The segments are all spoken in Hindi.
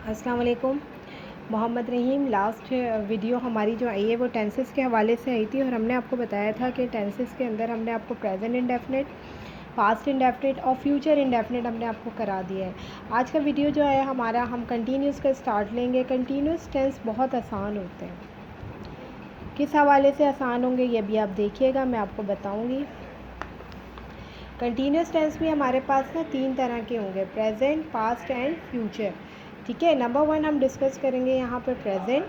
अस्सलाम वालेकुम। मोहम्मद रहीम। लास्ट वीडियो हमारी जो आई है वो टेंसेस के हवाले से आई थी और हमने आपको बताया था कि टेंसेस के अंदर हमने आपको प्रेजेंट इंडेफिनिट, पास्ट इंडेफिनिट और फ्यूचर इंडेफिनिट हमने आपको करा दिया है। आज का वीडियो जो है हमारा, हम कंटिन्यूस का स्टार्ट लेंगे। कंटिन्यूस टेंस बहुत आसान होते हैं। किस हवाले से आसान होंगे ये भी आप देखिएगा, मैं आपको बताऊँगी। कंटिन्यूस टेंस भी हमारे पास ना 3 तरह के होंगे, प्रेजेंट, पास्ट एंड फ्यूचर। ठीक है, नंबर 1 हम डिस्कस करेंगे यहाँ पर present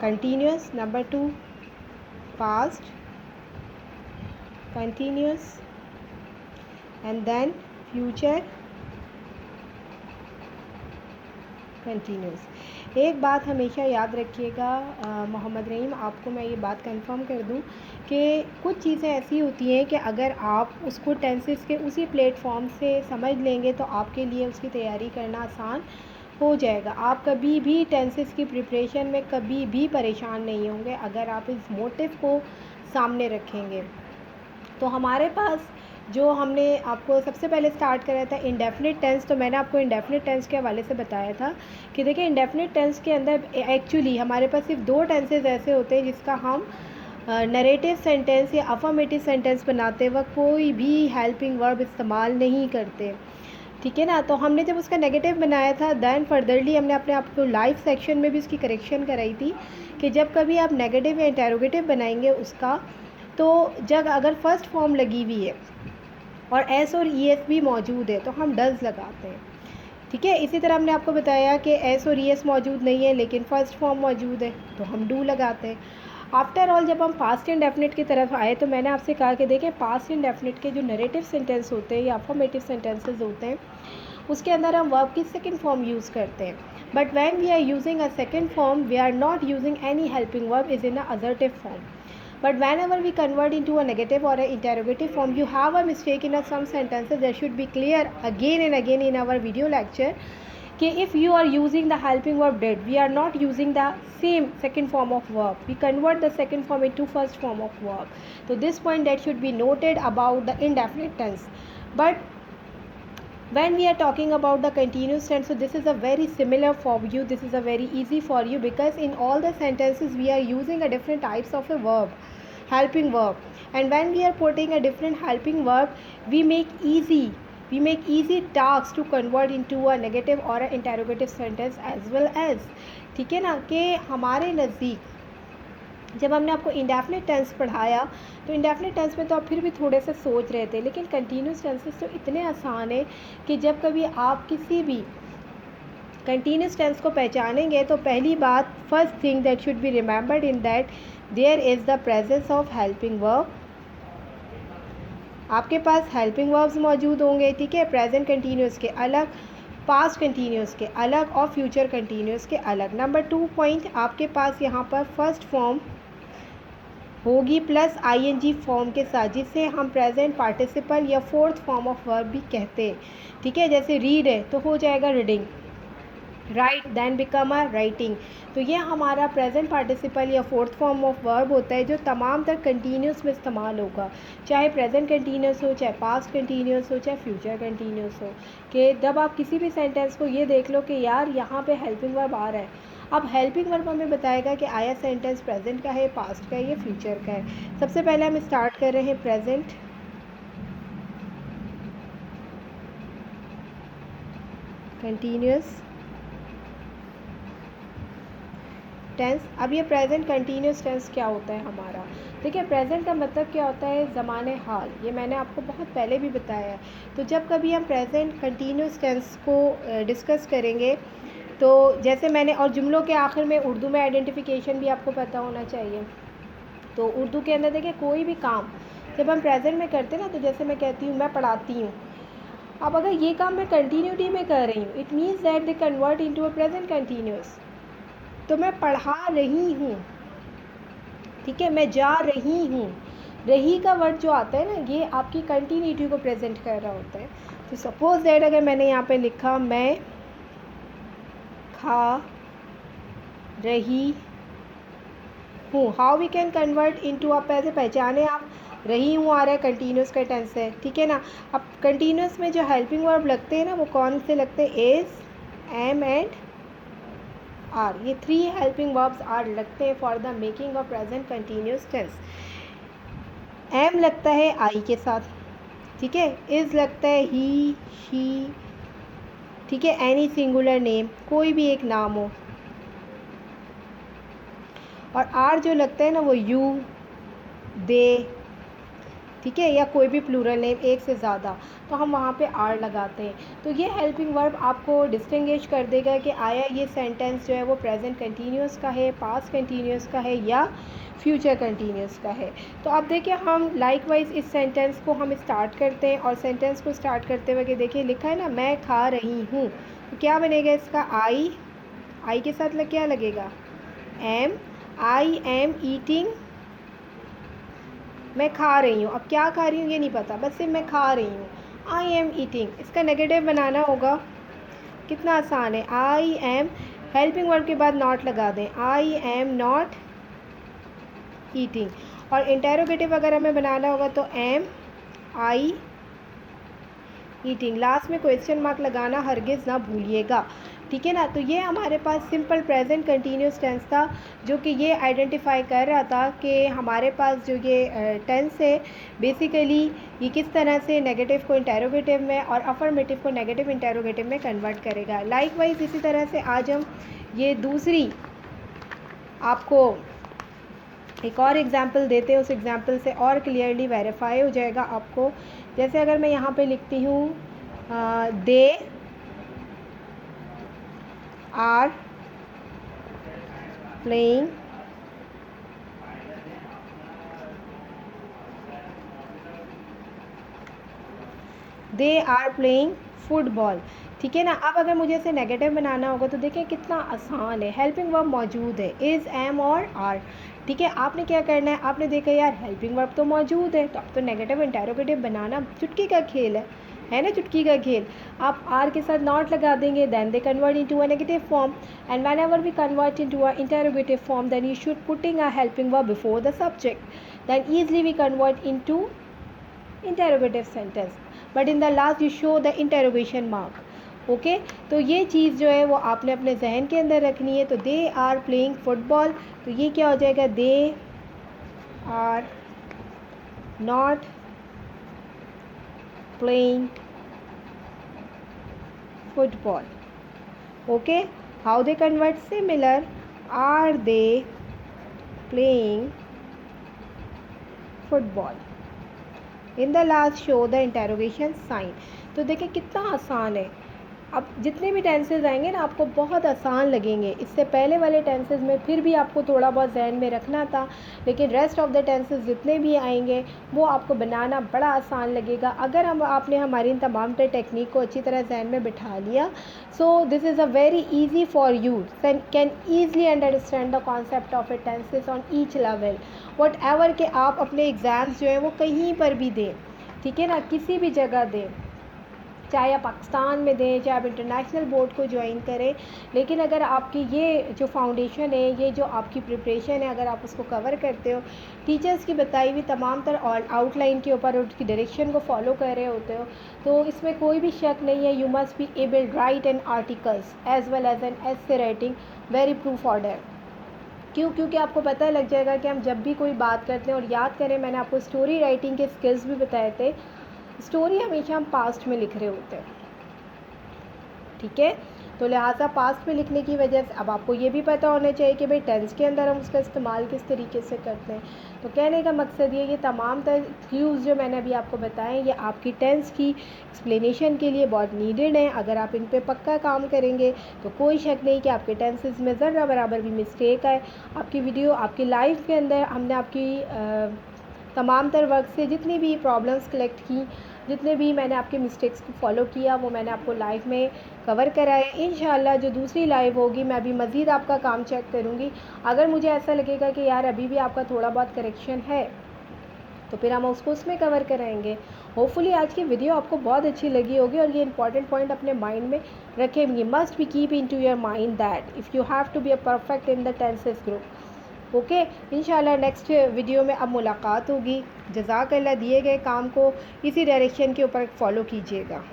continuous, number 2 past continuous and then future continuous. एक बात हमेशा याद रखिएगा मोहम्मद रहीम, आपको मैं ये बात कंफर्म कर दूं कि कुछ चीज़ें ऐसी होती हैं कि अगर आप उसको टेंसेस के उसी प्लेटफॉर्म से समझ लेंगे तो आपके लिए उसकी तैयारी करना आसान हो जाएगा। आप कभी भी टेंसेस की प्रिपरेशन में कभी भी परेशान नहीं होंगे अगर आप इस मोटिव को सामने रखेंगे। तो हमारे पास जो हमने आपको सबसे पहले स्टार्ट कराया था इंडेफिनिट टेंस, तो मैंने आपको इंडेफिनिट टेंस के हवाले से बताया था कि देखिए इंडेफिनिट टेंस के अंदर एक्चुअली हमारे पास सिर्फ 2 टेंसेस ऐसे होते हैं जिसका हम नरेटिव सेंटेंस या अफर्मेटिव सेंटेंस बनाते वक्त कोई भी हेल्पिंग वर्ब इस्तेमाल नहीं करते। ठीक है ना। तो हमने जब उसका नेगेटिव बनाया था दैन फर्दरली हमने अपने आप को लाइव सेक्शन में भी उसकी करेक्शन कराई थी कि जब कभी आप नेगेटिव या इंटेरोगेटिव बनाएंगे उसका, तो जब अगर फर्स्ट फॉर्म लगी हुई है और एस और ई एस भी मौजूद है तो हम डज लगाते हैं। ठीक है, इसी तरह हमने आपको बताया कि एस और ई एस मौजूद नहीं है लेकिन फ़र्स्ट फॉर्म मौजूद है तो हम डू लगाते हैं। आफ्टर ऑल जब हम पास्ट इंडेफिनिट की तरफ आए तो मैंने आपसे कहा कि देखिए पास्ट इंडेफिनिट के जो नरेटिव सेंटेंस होते हैं या अफर्मेटिव सेंटेंसेस होते हैं उसके अंदर हम वर्ब की सेकंड फॉर्म यूज़ करते हैं। But when we are using a second form we are not using any helping verb is in a assertive form. But whenever we convert into a negative or an interrogative form, you have a mistake in some sentences that should be clear again and again in our video lecture. कि if you are using the helping verb did, we are not using the same second form of verb. We convert the second form into first form of verb. So this point that should be noted about the indefinite tense. But when we are talking about the continuous tense, so this is a very similar for you, this is a very easy for you because in all the sentences we are using a different types of a verb, helping verb, and when we are putting a different helping verb we make easy tasks to convert into a negative or an interrogative sentence as well as। ठीक है ना, कि हमारे नज़दीक जब हमने आपको इंडेफिनिट टेंस पढ़ाया तो इंडेफिनिट टेंस में तो आप फिर भी थोड़े से सोच रहे थे, लेकिन कंटिन्यूस टेंसेस तो इतने आसान है कि जब कभी आप किसी भी कंटिन्यूस टेंस को पहचानेंगे तो पहली बात, first thing that should be remembered in that there is the presence of helping verb. आपके पास हेल्पिंग वर्ब्स मौजूद होंगे। ठीक है, प्रेजेंट कंटिन्यूस के अलग, पास्ट कंटिन्यूस के अलग और फ्यूचर कंटिन्यूस के अलग। नंबर 2 पॉइंट, आपके पास यहाँ पर फर्स्ट फॉर्म होगी प्लस आईएनजी फॉर्म के साथ, जिसे हम प्रेजेंट पार्टिसिपल या फोर्थ फॉर्म ऑफ वर्ब भी कहते हैं। ठीक है, जैसे रीड है तो हो जाएगा reading, write then become a writing. तो ये हमारा प्रेजेंट पार्टिसिपल या फोर्थ फॉर्म ऑफ वर्ब होता है जो तमाम तर कंटिन्यूस में इस्तेमाल होगा, चाहे प्रेजेंट कंटिन्यूस हो, चाहे पास्ट कंटिन्यूस हो, चाहे फ्यूचर कंटिन्यूस हो। कि जब आप किसी भी सेंटेंस को ये देख लो कि यार यहाँ पे हेल्पिंग वर्ब आ रहा है, अब हेल्पिंग वर्ब हमें बताएगा कि आया सेंटेंस प्रेजेंट का है, पास्ट का है या फ्यूचर का है। सबसे पहले हम स्टार्ट कर रहे हैं प्रेजेंट कंटिन्यूस टेंस। अब ये प्रेजेंट कंटिन्यूस टेंस क्या होता है हमारा, देखिए प्रेजेंट का मतलब क्या होता है, ज़माने हाल, ये मैंने आपको बहुत पहले भी बताया है। तो जब कभी हम प्रेजेंट कंटिन्यूस टेंस को डिस्कस करेंगे तो जैसे मैंने, और जुमलों के आखिर में उर्दू में आइडेंटिफिकेशन भी आपको पता होना चाहिए। तो उर्दू के अंदर देखिए कोई भी काम जब हम प्रेजेंट में करते हैं ना, तो जैसे मैं कहती हूँ मैं पढ़ाती हूँ, अब अगर ये काम मैं कंटिन्यूटी में कर रही हूँ it means that they convert into a present continuous. तो मैं पढ़ा रही हूँ, ठीक है, मैं जा रही हूँ, रही का वर्ड जो आता है ना ये आपकी कंटिन्यूटी को प्रेजेंट कर रहा होता है। तो सपोज दैट अगर मैंने यहाँ पे लिखा मैं खा रही हूँ, how we can convert into a, पैसे पहचाने आप, रही हूँ आ रहा है, कंटिन्यूस का टेंस है, ठीक है ना। अब कंटिन्यूस में जो हेल्पिंग वर्ब लगते हैं ना वो कौन से लगते हैं, इज़, एम एंड आर। ये 3 हेल्पिंग वर्ब्स आर लगते हैं for the making of present continuous tense. Am लगता है आई के साथ, ठीक है। इज़ लगता है ही, शी, ठीक है, एनी सिंगुलर नेम, कोई भी एक नाम हो। और आर जो लगता है ना वो यू, दे, ठीक है, या कोई भी प्लूरल नेम एक से ज़्यादा, तो हम वहाँ पे आर लगाते हैं। तो ये हेल्पिंग वर्ब आपको डिस्टिंग्विश कर देगा कि आया ये सेंटेंस जो है वो प्रेजेंट कंटिन्यूस का है, पास्ट कंटिन्यूस का है या फ्यूचर कंटिन्यूस का है। तो अब देखिए हम लाइकवाइज इस सेंटेंस को हम स्टार्ट करते हैं, और सेंटेंस को स्टार्ट करते हुए देखिए लिखा है ना, मैं खा रही हूँ, तो क्या बनेगा इसका, आई के साथ क्या लगेगा, एम, आई एम ईटिंग, मैं खा रही हूँ। अब क्या खा रही हूँ ये नहीं पता, बस सिर्फ मैं खा रही हूँ, आई एम ईटिंग। इसका नेगेटिव बनाना होगा, कितना आसान है, आई एम, हेल्पिंग वर्ब के बाद नॉट लगा दें, आई एम नॉट ईटिंग। और इंटेरोगेटिव अगर हमें बनाना होगा तो एम आई ईटिंग, लास्ट में क्वेश्चन मार्क लगाना हरगिज़ ना भूलिएगा, ठीक है ना। तो ये हमारे पास सिंपल प्रेजेंट कंटिन्यूस टेंस था, जो कि ये आइडेंटिफाई कर रहा था कि हमारे पास जो ये टेंस है बेसिकली ये किस तरह से नेगेटिव को इंटेरोगेटिव में और अफर्मेटिव को नेगेटिव इंटेरोगेटिव में कन्वर्ट करेगा। लाइकवाइज इसी तरह से आज हम ये दूसरी आपको एक और एग्ज़ाम्पल देते हैं, उस एग्ज़ाम्पल से और क्लियरली वेरीफाई हो जाएगा आपको। जैसे अगर मैं यहाँ पे लिखती हूँ दे आर प्लेइंग फुटबॉल, ठीक है ना। अब अगर मुझे इसे नेगेटिव बनाना होगा तो देखिए कितना आसान है, हेल्पिंग वर्ब मौजूद है, इज़, एम और आर, ठीक है। आपने क्या करना है, आपने देखा यार हेल्पिंग वर्ब तो मौजूद है, तो अब तो नेगेटिव इंटेरोगेटिव बनाना चुटकी का खेल है ना, चुटकी का खेल। आप आर के साथ नॉट लगा देंगे, then they convert into a negative form, and whenever we convert into a interrogative form then you should putting a helping verb before the subject, then easily we convert into interrogative sentence, but in the last you show the interrogation mark, okay. तो ये चीज़ जो है वो आपने अपने जहन के अंदर रखनी है। तो दे आर प्लेइंग फुटबॉल, तो ये क्या हो जाएगा, they are not playing football, okay. How they convert, similar, are they playing football, in the last show the interrogation sign. तो देखिए कितना आसान है। अब जितने भी टेंसेज आएंगे ना आपको बहुत आसान लगेंगे, इससे पहले वाले टेंसेज में फिर भी आपको थोड़ा बहुत जहन में रखना था, लेकिन रेस्ट ऑफ द टेंसेज जितने भी आएंगे वो आपको बनाना बड़ा आसान लगेगा अगर आपने हमारी इन तमाम टेक्निक को अच्छी तरह जहन में बिठा लिया। So this is a very easy for you, can easily understand the concept of A tenses on each level, what ever के आप अपने एग्ज़ाम्स जो हैं वो कहीं पर भी दें, ठीक है ना, किसी भी जगह दें, चाहे आप पाकिस्तान में दें, चाहे आप इंटरनेशनल बोर्ड को ज्वाइन करें, लेकिन अगर आपकी ये जो फाउंडेशन है, ये जो आपकी प्रिपरेशन है, अगर आप उसको कवर करते हो, टीचर्स की बताई हुई तमाम तर और आउटलाइन के ऊपर उसकी डायरेक्शन को फॉलो कर रहे होते हो, तो इसमें कोई भी शक नहीं है, you must be able write an articles as well as an essay writing very proof order. क्यों, क्योंकि आपको पता लग जाएगा कि हम जब भी कोई बात करते हैं, और याद करें मैंने आपको स्टोरी राइटिंग के स्किल्स भी बताए थे, स्टोरी हमेशा हम पास्ट में लिख रहे होते हैं, ठीक है। तो लिहाजा पास्ट में लिखने की वजह से अब आपको ये भी पता होना चाहिए कि भाई टेंस के अंदर हम उसका इस्तेमाल किस तरीके से करते हैं। तो कहने का मकसद ये तमाम क्लूज़ जो मैंने अभी आपको बताएं ये आपकी टेंस की एक्सप्लेनेशन के लिए बहुत नीडेड हैं। अगर आप इन पे पक्का काम करेंगे तो कोई शक नहीं कि आपके टेंसेस में ज़रा बराबर भी मिस्टेक है। आपकी वीडियो आपकी लाइफ के अंदर हमने आपकी तमाम तर वर्क से जितनी भी प्रॉब्लम्स कलेक्ट की, जितने भी मैंने आपके मिस्टेक्स को फॉलो किया, वो मैंने आपको लाइव में कवर कराया। इंशाल्लाह जो दूसरी लाइव होगी मैं अभी मज़ीद आपका काम चेक करूँगी। अगर मुझे ऐसा लगेगा कि यार अभी भी आपका थोड़ा बहुत करेक्शन है तो फिर हम उसको उसमें कवर कराएंगे। होपफुली आज की वीडियो आपको बहुत अच्छी लगी होगी और ये इंपॉर्टेंट पॉइंट अपने माइंड में रखें। Must be keep in to your mind that if you have to be a perfect in the tenses group, okay, इंशाल्लाह नेक्स्ट वीडियो में अब मुलाकात होगी। जज़ाकल्लाह, दिए गए काम को इसी डायरेक्शन के ऊपर फॉलो कीजिएगा।